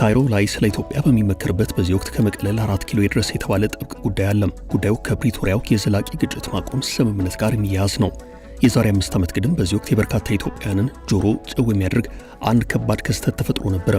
ካይሮ ላይ ስለ ኢትዮጵያ በሚመከርበት በዚህ ወቅት ከመቀለ 4 ኪሎ ድረስ የተባለ ጥብቅ ጉዳይ አለ። ጉዳዩ ከፕሪቶሪያው የዘላቂ ግጭት ማቆም ስምምነት ጋር የሚያያዝ ነው። የዛሬ 5 ዓመት ግድም በዚህ ወቅት የበርካታ ኢትዮጵያውያንን ጆሮ ጭው የሚያደርግ አንድ ከባድ ክስተት ተፈጥሮ ነበረ።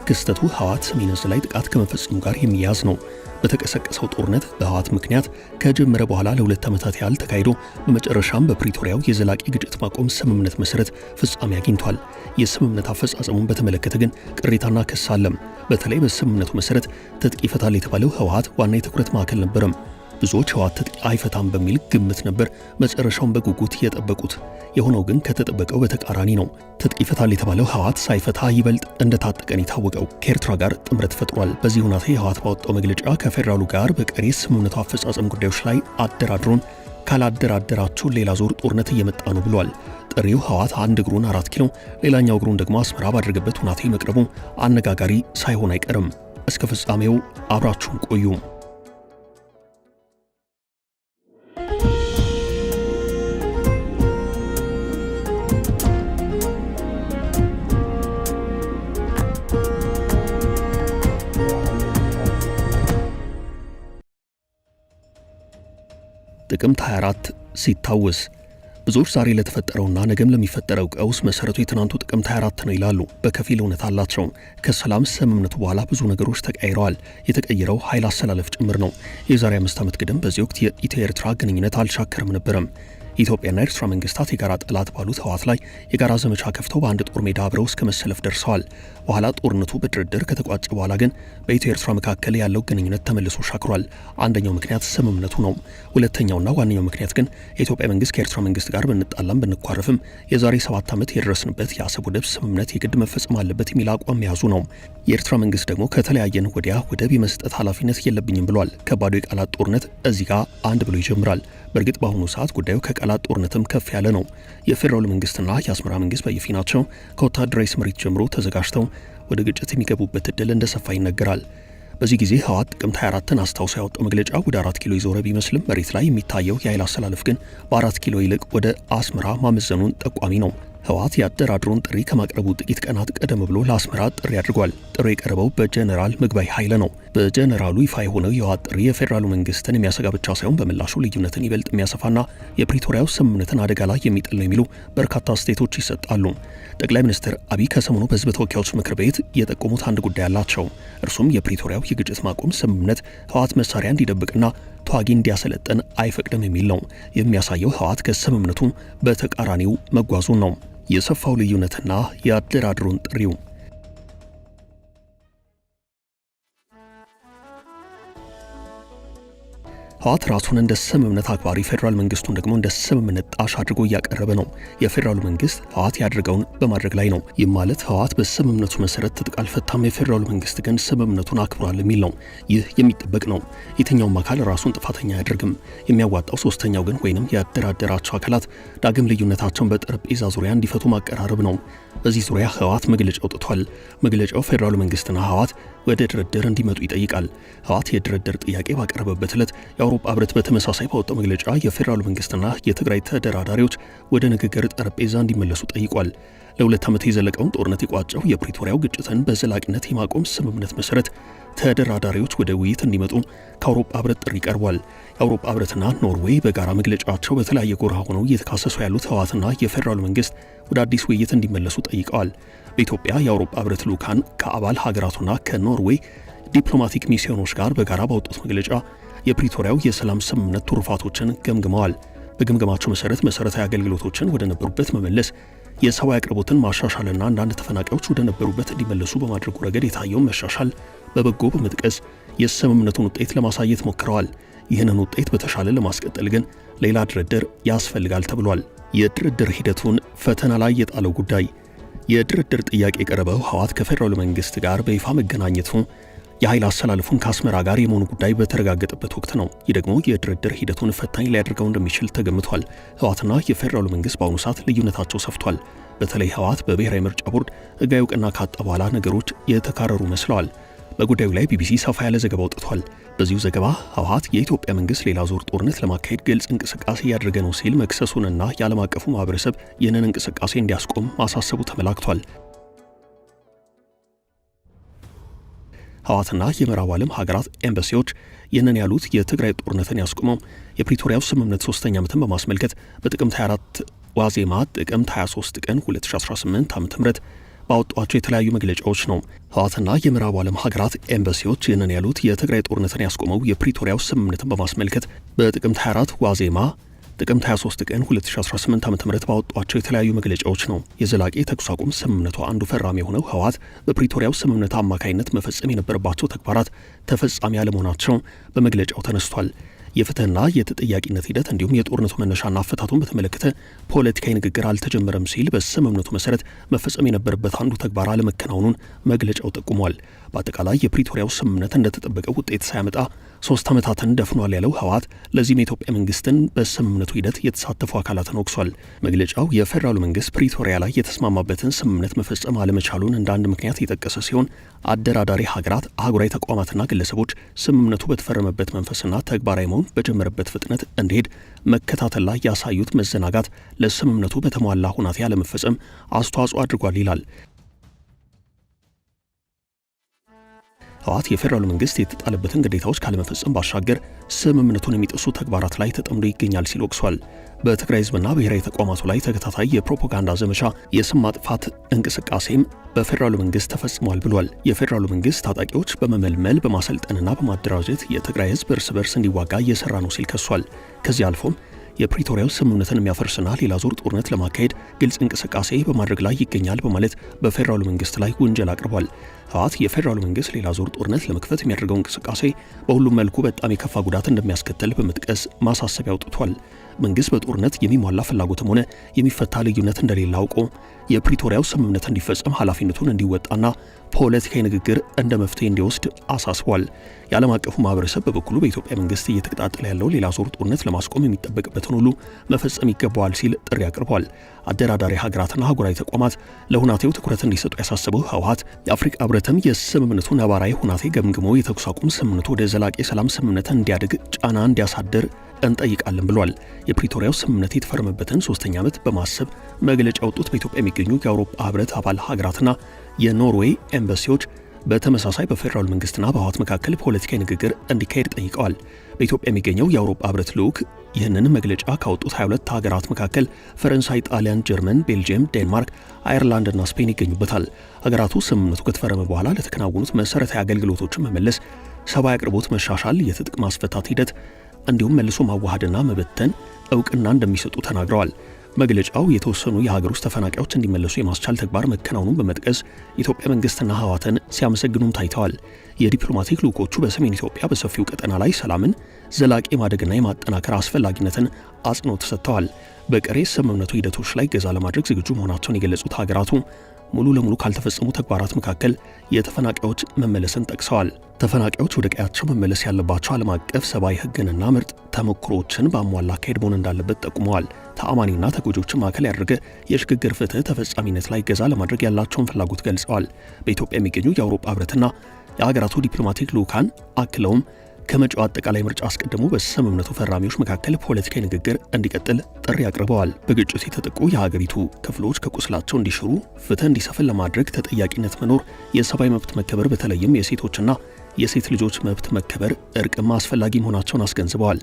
ክስተቱ ህወሓት ሰሜን ዕዝ ላይ ጥቃት ከመፈጸሙ ጋር የሚያያዝ ነው። በተቀሰቀሰው ጦርነት በህወሓት ምክንያት ከጀመረ በኋላ ለ2 ዓመታት ያህል ተካሂዶ በመጨረሻም በፕሪቶሪያው የዘላቂ ግጭት ማቆም ስምምነት መሰረት ፍጻሜ አግኝቷል። የስምምነት አፈጻጸሙን በተመለከተ ግን ቅሬታና ክስ አለ። በተለይ በስምምነቱ መሰረት ትጥቅ ይፈታል የተባለው ህወሓት ዋና የትኩረት ማዕከል ነበረ። ብዙዎች ህወሓት ትጥቅ አይፈታም በሚል ግምት ነበር መጨረሻውን በጉጉት የጠበቁት። የሆነው ግን ከተጠበቀው በተቃራኒ ነው። ትጥቅ ይፈታል የተባለው ህወሓት ሳይፈታ ይበልጥ እንደታጠቀን የታወቀው ከኤርትራ ጋር ጥምረት ፈጥሯል። በዚህ ሁኔታ ህወሓት ባወጣው መግለጫ ከፌዴራሉ ጋር በቀሪ ስምምነቱ አፈጻጸም ጉዳዮች ላይ አደራድሮን ካላደራደራችሁ ሌላ ዙር ጦርነት እየመጣ ነው ብሏል። ጥሪው ህወሓት አንድ እግሩን 4 ኪሎ ሌላኛው እግሩን ደግሞ አስመራ ባደረገበት ሁኔታ መቅረቡ አነጋጋሪ ሳይሆን አይቀርም። እስከ ፍጻሜው አብራችሁን ቆዩ። ጥቅምት 24 ሲታወስ ብዙዎች ዛሬ ለተፈጠረውና ነገም ለሚፈጠረው ቀውስ መሰረቱ የትናንቱ ጥቅምት 24 ነው ይላሉ። በከፊል እውነት አላቸው። ከሰላም ስምምነቱ በኋላ ብዙ ነገሮች ተቀይረዋል። የተቀየረው ኃይል አሰላለፍ ጭምር ነው። የዛሬ 5 ዓመት ግድም በዚህ ወቅት የኢትዮ ኤርትራ ግንኙነት አልሻከርም ነበረም። ኢትዮጵያና ኤርትራ መንግስታት የጋራ ጠላት ባሉት ህወሓት ላይ የጋራ ዘመቻ ከፍተው በአንድ ጦር ሜዳ አብረው እስከ መሰለፍ ደርሰዋል። በኋላ ጦርነቱ በድርድር ከተቋጨ በኋላ ግን በኢትዮ ኤርትራ መካከል ያለው ግንኙነት ተመልሶ ሻክሯል። አንደኛው ምክንያት ስምምነቱ ነው። ሁለተኛውና ዋነኛው ምክንያት ግን የኢትዮጵያ መንግስት ከኤርትራ መንግስት ጋር ብንጣላም ብንኳረፍም የዛሬ 7 ዓመት የደረስንበት የአሰብ ወደብ ስምምነት የግድ መፈጸም አለበት የሚል አቋም መያዙ ነው። የኤርትራ መንግስት ደግሞ ከተለያየን ወዲያ ወደብ የመስጠት ኃላፊነት የለብኝም ብሏል። ከባዱ የቃላት ጦርነት እዚህ ጋር አንድ ብሎ ይጀምራል። በእርግጥ በአሁኑ ሰዓት ጉዳዩ ከቃላት ጦርነትም ከፍ ያለ ነው። የፌዴራሉ መንግስትና የአስመራ መንግስት በየፊናቸው ከወታደራዊ ስምሪት ጀምሮ ተዘጋጅተው ወደ ግጭት የሚገቡበት እድል እንደሰፋ ይነገራል። በዚህ ጊዜ ህወሓት ጥቅምት 24ን አስታውሶ ያወጣው መግለጫ ወደ 4 ኪሎ ይዞረ ቢመስልም መሬት ላይ የሚታየው የኃይል አሰላለፍ ግን በ4 ኪሎ ይልቅ ወደ አስመራ ማመዘኑን ጠቋሚ ነው። ህወሓት የአደራድሩን ጥሪ ከማቅረቡ ጥቂት ቀናት ቀደም ብሎ ለአስመራ ጥሪ አድርጓል። ጥሪ የቀረበው በጀነራል ምግባይ ኃይለ ነው። በጀነራሉ ይፋ የሆነው የህወሓት ጥሪ የፌዴራሉ መንግስትን የሚያሰጋ ብቻ ሳይሆን በምላሹ ልዩነትን ይበልጥ የሚያሰፋና የፕሪቶሪያው ስምምነትን አደጋ ላይ የሚጥል ነው የሚሉ በርካታ አስተያየቶች ይሰጣሉ። ጠቅላይ ሚኒስትር አብይ ከሰሞኑ በህዝብ ተወካዮች ምክር ቤት የጠቆሙት አንድ ጉዳይ አላቸው። እርሱም የፕሪቶሪያው የግጭት ማቆም ስምምነት ህወሓት መሳሪያ እንዲደብቅና ተዋጊ እንዲያሰለጥን አይፈቅድም የሚል ነው። የሚያሳየው ህወሓት ከስምምነቱ በተቃራኒው መጓዙን ነው። የሰፋው ልዩነትና የአደራድሩን ጥሪው ህወሓት ራሱን እንደ ስምምነት አክባሪ ፌዴራል መንግስቱን ደግሞ እንደ ስምምነት ጣሽ አድርጎ እያቀረበ ነው። የፌዴራሉ መንግስት ህወሓት ያደረገውን በማድረግ ላይ ነው። ይህ ማለት ህወሓት በስምምነቱ መሰረት ትጥቅ አልፈታም፣ የፌዴራሉ መንግስት ግን ስምምነቱን አክብሯል የሚል ነው። ይህ የሚጠበቅ ነው። የትኛውም አካል ራሱን ጥፋተኛ አያደርግም። የሚያዋጣው ሶስተኛው ግን ወይንም ያደራደራቸው አካላት ዳግም ልዩነታቸውን በጠረጴዛ ዙሪያ እንዲፈቱ ማቀራረብ ነው። በዚህ ዙሪያ ህወሓት መግለጫ አውጥቷል። መግለጫው ፌዴራሉ መንግስትና ህወሓት ወደ ድርድር እንዲመጡ ይጠይቃል። ህወሓት የድርድር ጥያቄ ባቀረበበት ዕለት የአውሮፓ ህብረት በተመሳሳይ ባወጣው መግለጫ የፌዴራሉ መንግስትና የትግራይ ተደራዳሪዎች ወደ ንግግር ጠረጴዛ እንዲመለሱ ጠይቋል። ለ2 ዓመት የዘለቀውን ጦርነት የቋጨው የፕሪቶሪያው ግጭትን በዘላቂነት የማቆም ስምምነት መሰረት ተደራዳሪዎች ወደ ውይይት እንዲመጡ ከአውሮፓ ህብረት ጥሪ ቀርቧል። የአውሮፓ ህብረትና ኖርዌይ በጋራ መግለጫቸው በተለያየ ጎራ ሆነው እየተካሰሱ ያሉት ህወሓትና የፌዴራሉ መንግስት ወደ አዲስ ውይይት እንዲመለሱ ጠይቀዋል። በኢትዮጵያ የአውሮፓ ህብረት ልዑካን ከአባል ሀገራቱና ከኖርዌይ ዲፕሎማቲክ ሚስዮኖች ጋር በጋራ ባወጡት መግለጫ የፕሪቶሪያው የሰላም ስምምነት ትሩፋቶችን ገምግመዋል። በግምገማቸው መሰረት መሰረታዊ አገልግሎቶችን ወደ ነበሩበት መመለስ፣ የሰብአዊ አቅርቦትን ማሻሻልና አንዳንድ ተፈናቃዮች ወደ ነበሩበት እንዲመለሱ በማድረጉ ረገድ የታየውን መሻሻል በበጎ በመጥቀስ የስምምነቱን ውጤት ለማሳየት ሞክረዋል። ይህንን ውጤት በተሻለ ለማስቀጠል ግን ሌላ ድርድር ያስፈልጋል ተብሏል። የድርድር ሂደቱን ፈተና ላይ የጣለው ጉዳይ የድርድር ጥያቄ የቀረበው ህወሓት ከፌዴራሉ መንግስት ጋር በይፋ መገናኘቱ የኃይል አሰላለፉን ከአስመራ ጋር የመሆኑ ጉዳይ በተረጋገጠበት ወቅት ነው። ይህ ደግሞ የድርድር ሂደቱን ፈታኝ ሊያደርገው እንደሚችል ተገምቷል። ህወሓትና የፌዴራሉ መንግስት በአሁኑ ሰዓት ልዩነታቸው ሰፍቷል። በተለይ ህወሓት በብሔራዊ ምርጫ ቦርድ ህጋዊ እውቅና ካጣ በኋላ ነገሮች የተካረሩ መስለዋል። በጉዳዩ ላይ ቢቢሲ ሰፋ ያለ ዘገባ አውጥቷል። በዚሁ ዘገባ ህወሓት የኢትዮጵያ መንግስት ሌላ ዙር ጦርነት ለማካሄድ ግልጽ እንቅስቃሴ እያደረገ ነው ሲል መክሰሱንና የዓለም አቀፉ ማህበረሰብ ይህንን እንቅስቃሴ እንዲያስቆም ማሳሰቡ ተመላክቷል። ህወሓትና የምዕራብ ዓለም ሀገራት ኤምባሲዎች ይህንን ያሉት የትግራይ ጦርነትን ያስቆመው የፕሪቶሪያው ስምምነት 3ኛ ዓመትን በማስመልከት በጥቅምት 24 ዋዜማ ጥቅምት 23 ቀን 2018 ዓ.ም ባወጧቸው የተለያዩ መግለጫዎች ነው። ህወሓትና የምዕራብ ዓለም ሀገራት ኤምባሲዎች ይህንን ያሉት የትግራይ ጦርነትን ያስቆመው የፕሪቶሪያው ስምምነትን በማስመልከት በጥቅምት 24 ዋዜማ ጥቅምት 23 ቀን 2018 ዓ.ም ባወጧቸው የተለያዩ መግለጫዎች ነው። የዘላቂ ተኩስ አቁም ስምምነቱ አንዱ ፈራሚ የሆነው ህወሓት በፕሪቶሪያው ስምምነት አማካይነት መፈጸም የነበረባቸው ተግባራት ተፈጻሚ አለመሆናቸው በመግለጫው ተነስቷል። የፍትህና የተጠያቂነት ሂደት እንዲሁም የጦርነቱ መነሻና አፈታቱን በተመለከተ ፖለቲካዊ ንግግር አልተጀመረም ሲል በስምምነቱ መሰረት መፈጸም የነበረበት አንዱ ተግባር አለመከናወኑን መግለጫው ጠቁሟል። በአጠቃላይ የፕሪቶሪያው ስምምነት እንደተጠበቀው ውጤት ሳያመጣ 3 ዓመታትን ደፍኗል ያለው ህወሓት ለዚህም የኢትዮጵያ መንግስትን በስምምነቱ ሂደት የተሳተፉ አካላትን ወቅሷል። መግለጫው የፌዴራሉ መንግስት ፕሪቶሪያ ላይ የተስማማበትን ስምምነት መፈጸም አለመቻሉን እንደ አንድ ምክንያት የጠቀሰ ሲሆን አደራዳሪ ሀገራት፣ አህጉራዊ ተቋማትና ግለሰቦች ስምምነቱ በተፈረመበት መንፈስና ተግባራዊ መሆን በጀመረበት ፍጥነት እንዲሄድ መከታተል ላይ ያሳዩት መዘናጋት ለስምምነቱ በተሟላ ሁናቴ አለመፈጸም አስተዋጽኦ አድርጓል ይላል። ህወሓት የፌዴራሉ መንግስት የተጣለበትን ግዴታዎች ካለመፈጸም ባሻገር ስምምነቱን የሚጥሱ ተግባራት ላይ ተጠምዶ ይገኛል ሲል ወቅሷል። በትግራይ ህዝብና ብሔራዊ ተቋማቱ ላይ ተከታታይ የፕሮፓጋንዳ ዘመቻ፣ የስም ማጥፋት እንቅስቃሴም በፌዴራሉ መንግስት ተፈጽሟል ብሏል። የፌዴራሉ መንግስት ታጣቂዎች በመመልመል በማሰልጠንና በማደራጀት የትግራይ ህዝብ እርስ በርስ እንዲዋጋ እየሰራ ነው ሲል ከሷል። ከዚህ አልፎም የፕሪቶሪያው ስምምነትን የሚያፈርስና ሌላ ዙር ጦርነት ለማካሄድ ግልጽ እንቅስቃሴ በማድረግ ላይ ይገኛል በማለት በፌዴራሉ መንግስት ላይ ውንጀል አቅርቧል። ህወሓት የፌዴራሉ መንግስት ሌላ ዙር ጦርነት ለመክፈት የሚያደርገው እንቅስቃሴ በሁሉም መልኩ በጣም የከፋ ጉዳት እንደሚያስከትል በመጥቀስ ማሳሰቢያ አውጥቷል። መንግስት በጦርነት የሚሟላ ፍላጎትም ሆነ የሚፈታ ልዩነት እንደሌለ አውቆ የፕሪቶሪያው ስምምነት እንዲፈጸም ኃላፊነቱን እንዲወጣና ፖለቲካዊ ንግግር እንደ መፍትሄ እንዲወስድ አሳስቧል። የዓለም አቀፉ ማህበረሰብ በበኩሉ በኢትዮጵያ መንግስት እየተቀጣጠለ ያለው ሌላ ዙር ጦርነት ለማስቆም የሚጠበቅበትን ሁሉ መፈጸም ይገባዋል ሲል ጥሪ አቅርቧል። አደራዳሪ ሀገራትና አህጉራዊ ተቋማት ለሁናቴው ትኩረት እንዲሰጡ ያሳሰበው ህወሓት የአፍሪካ ህብረትም የስምምነቱ ነባራዊ ሁናቴ ገምግሞ የተኩስ አቁም ስምምነቱ ወደ ዘላቂ ሰላም ስምምነት እንዲያድግ ጫና እንዲያሳድር እንጠይቃለን ብሏል። የፕሪቶሪያው ስምምነት የተፈረመበትን 3ኛ ዓመት በማሰብ መግለጫ ያወጡት በኢትዮጵያ የሚገኙ የአውሮፓ ህብረት አባል ሀገራትና የኖርዌይ ኤምባሲዎች በተመሳሳይ በፌዴራሉ መንግስትና በህወሓት መካከል ፖለቲካዊ ንግግር እንዲካሄድ ጠይቀዋል። በኢትዮጵያ የሚገኘው የአውሮፓ ህብረት ልዑክ ይህንን መግለጫ ካወጡት 22 ሀገራት መካከል ፈረንሳይ፣ ጣሊያን፣ ጀርመን፣ ቤልጅየም፣ ዴንማርክ፣ አየርላንድ እና ስፔን ይገኙበታል። ሀገራቱ ስምምነቱ ከተፈረመ በኋላ ለተከናወኑት መሰረታዊ አገልግሎቶችን መመለስ፣ ሰብአዊ አቅርቦት መሻሻል፣ የትጥቅ ማስፈታት ሂደት እንዲሁም መልሶ ማዋሃድና መበተን እውቅና እንደሚሰጡ ተናግረዋል። መግለጫው የተወሰኑ የሀገር ውስጥ ተፈናቃዮች እንዲመለሱ የማስቻል ተግባር መከናወኑን በመጥቀስ የኢትዮጵያ መንግስትና ህወሓትን ሲያመሰግኑም ታይተዋል። የዲፕሎማቲክ ልዑኮቹ በሰሜን ኢትዮጵያ በሰፊው ቀጠና ላይ ሰላምን ዘላቂ ማደግና የማጠናከር አስፈላጊነትን አጽንኦት ሰጥተዋል። በቀሪ ስምምነቱ ሂደቶች ላይ ገዛ ለማድረግ ዝግጁ መሆናቸውን የገለጹት ሀገራቱ ሙሉ ለሙሉ ካልተፈጸሙ ተግባራት መካከል የተፈናቃዮች መመለስን ጠቅሰዋል። ተፈናቃዮች ወደ ቀያቸው መመለስ ያለባቸው ዓለም አቀፍ ሰብአዊ ህግንና ምርጥ ተሞክሮዎችን በአሟላ አካሄድ መሆን እንዳለበት ጠቁመዋል። ተአማኒና ተጎጂዎችን ማዕከል ያደረገ የሽግግር ፍትህ ተፈጻሚነት ላይ ገዛ ለማድረግ ያላቸውን ፍላጎት ገልጸዋል። በኢትዮጵያ የሚገኙ የአውሮፓ ህብረትና የሀገራቱ ዲፕሎማቲክ ልዑካን አክለውም ከመጪው አጠቃላይ ምርጫ አስቀድሞ በስምምነቱ ፈራሚዎች መካከል ፖለቲካዊ ንግግር እንዲቀጥል ጥሪ አቅርበዋል። በግጭት የተጠቁ የሀገሪቱ ክፍሎች ከቁስላቸው እንዲሽሩ፣ ፍትህ እንዲሰፍን ለማድረግ ተጠያቂነት መኖር፣ የሰብአዊ መብት መከበር በተለይም የሴቶችና የሴት ልጆች መብት መከበር እርቅም አስፈላጊ መሆናቸውን አስገንዝበዋል።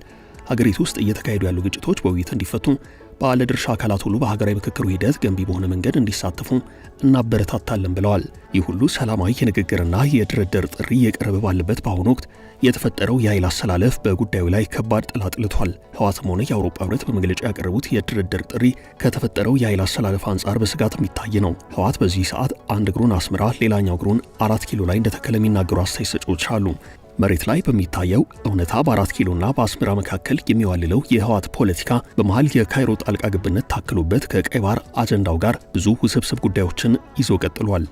ሀገሪቱ ውስጥ እየተካሄዱ ያሉ ግጭቶች በውይይት እንዲፈቱ ባለድርሻ አካላት ሁሉ በሀገራዊ ምክክሩ ሂደት ገንቢ በሆነ መንገድ እንዲሳተፉ እናበረታታለን ብለዋል። ይህ ሁሉ ሰላማዊ የንግግርና የድርድር ጥሪ እየቀረበ ባለበት በአሁኑ ወቅት የተፈጠረው የኃይል አሰላለፍ በጉዳዩ ላይ ከባድ ጥላ ጥልቷል። ህወሓትም ሆነ የአውሮፓ ህብረት በመግለጫ ያቀረቡት የድርድር ጥሪ ከተፈጠረው የኃይል አሰላለፍ አንጻር በስጋት የሚታይ ነው። ህወሓት በዚህ ሰዓት አንድ እግሩን አስመራ፣ ሌላኛው እግሩን 4 ኪሎ ላይ እንደተከለ የሚናገሩ አስተያየት ሰጪዎች አሉ። መሬት ላይ በሚታየው እውነታ በ4 ኪሎና በአስመራ መካከል የሚዋልለው የህወሓት ፖለቲካ በመሃል የካይሮ ጣልቃ ገብነት ታክሎበት ከቀይ ባህር አጀንዳው ጋር ብዙ ውስብስብ ጉዳዮችን ይዞ ቀጥሏል።